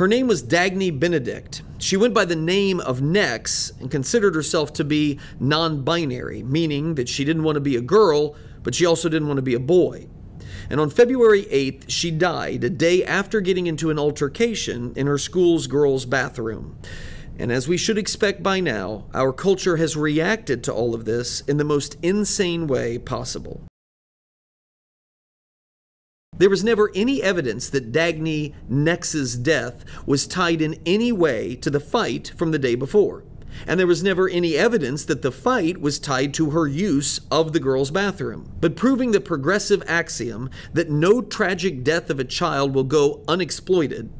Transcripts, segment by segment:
Her name was Dagny Benedict. She went by the name of Nex and considered herself to be non-binary, meaning that she didn't want to be a girl, but she also didn't want to be a boy. And on February 8th, she died a day after getting into an altercation in her school's girls' bathroom. And as we should expect by now, our culture has reacted to all of this in the most insane way possible. There was never any evidence that Dagny Nex's death was tied in any way to the fight from the day before. And there was never any evidence that the fight was tied to her use of the girls' bathroom. But proving the progressive axiom that no tragic death of a child will go unexploited,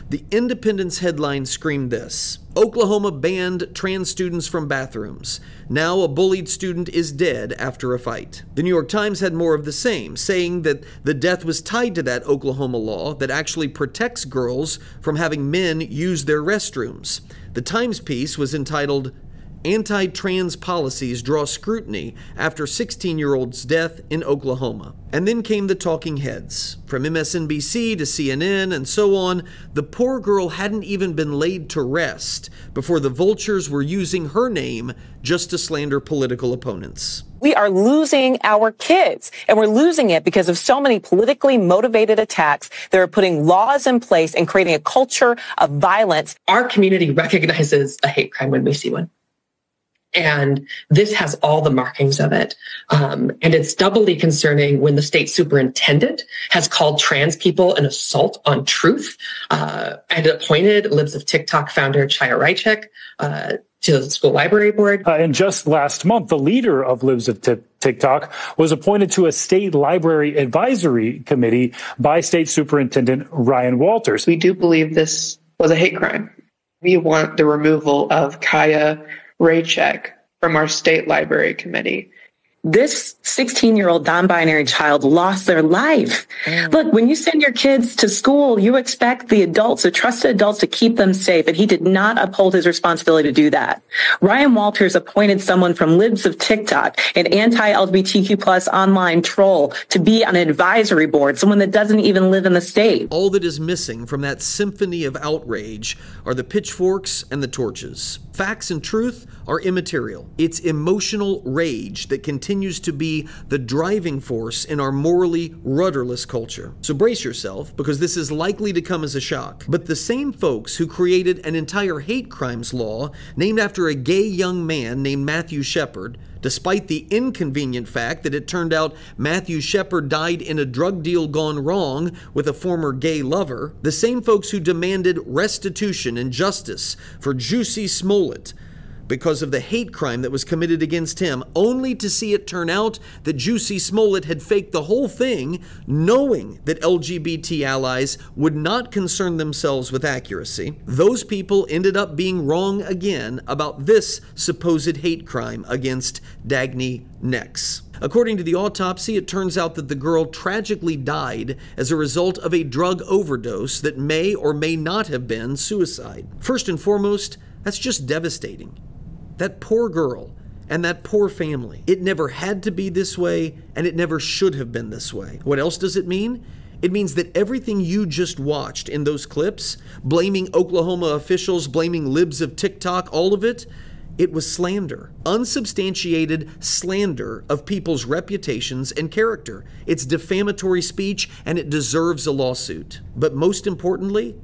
the Independent's headline screamed this: Oklahoma banned trans students from bathrooms. Now a bullied student is dead after a fight. The New York Times had more of the same, saying that the death was tied to that Oklahoma law that actually protects girls from having men use their restrooms. The Times piece was entitled, Anti-Trans Policies Draw Scrutiny After 16-Year-Old's Death in Oklahoma. And then came the talking heads. From MSNBC to CNN and so on, the poor girl hadn't even been laid to rest before the vultures were using her name just to slander political opponents. We are losing our kids, and we're losing it because of so many politically motivated attacks that are putting laws in place and creating a culture of violence. Our community recognizes a hate crime when we see one. And this has all the markings of it. And it's doubly concerning when the state superintendent has called trans people an assault on truth and appointed Libs of TikTok founder Chaya Rychek to the school library board. And just last month, the leader of Libs of TikTok was appointed to a state library advisory committee by State Superintendent Ryan Walters. We do believe this was a hate crime. We want the removal of Chaya Rychek from our state library committee. This 16-year-old non-binary child lost their life. Look, when you send your kids to school, you expect the adults, the trusted adults, to keep them safe, and he did not uphold his responsibility to do that. Ryan Walters appointed someone from Libs of TikTok, an anti-LGBTQ plus online troll, to be on an advisory board, someone that doesn't even live in the state. All that is missing from that symphony of outrage are the pitchforks and the torches. Facts and truth are immaterial. It's emotional rage that continues to be the driving force in our morally rudderless culture. So brace yourself, because this is likely to come as a shock. But the same folks who created an entire hate crimes law named after a gay young man named Matthew Shepard, despite the inconvenient fact that it turned out Matthew Shepard died in a drug deal gone wrong with a former gay lover, the same folks who demanded restitution and justice for Jussie Smollett because of the hate crime that was committed against him, only to see it turn out that Jussie Smollett had faked the whole thing, knowing that LGBT allies would not concern themselves with accuracy. Those people ended up being wrong again about this supposed hate crime against Dagny Nex. According to the autopsy, it turns out that the girl tragically died as a result of a drug overdose that may or may not have been suicide. First and foremost, that's just devastating. That poor girl and that poor family. It never had to be this way, and it never should have been this way. What else does it mean? It means that everything you just watched in those clips, blaming Oklahoma officials, blaming Libs of TikTok, all of it, it was slander. Unsubstantiated slander of people's reputations and character. It's defamatory speech, and it deserves a lawsuit. But most importantly,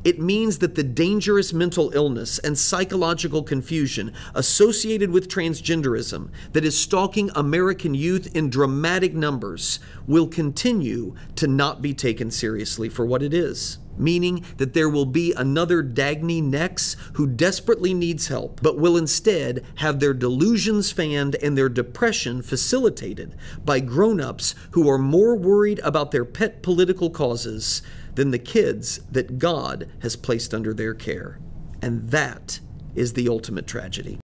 it means that the dangerous mental illness and psychological confusion associated with transgenderism that is stalking American youth in dramatic numbers will continue to not be taken seriously for what it is. Meaning that there will be another Dagny Nex who desperately needs help, but will instead have their delusions fanned and their depression facilitated by grown-ups who are more worried about their pet political causes than the kids that God has placed under their care. And that is the ultimate tragedy.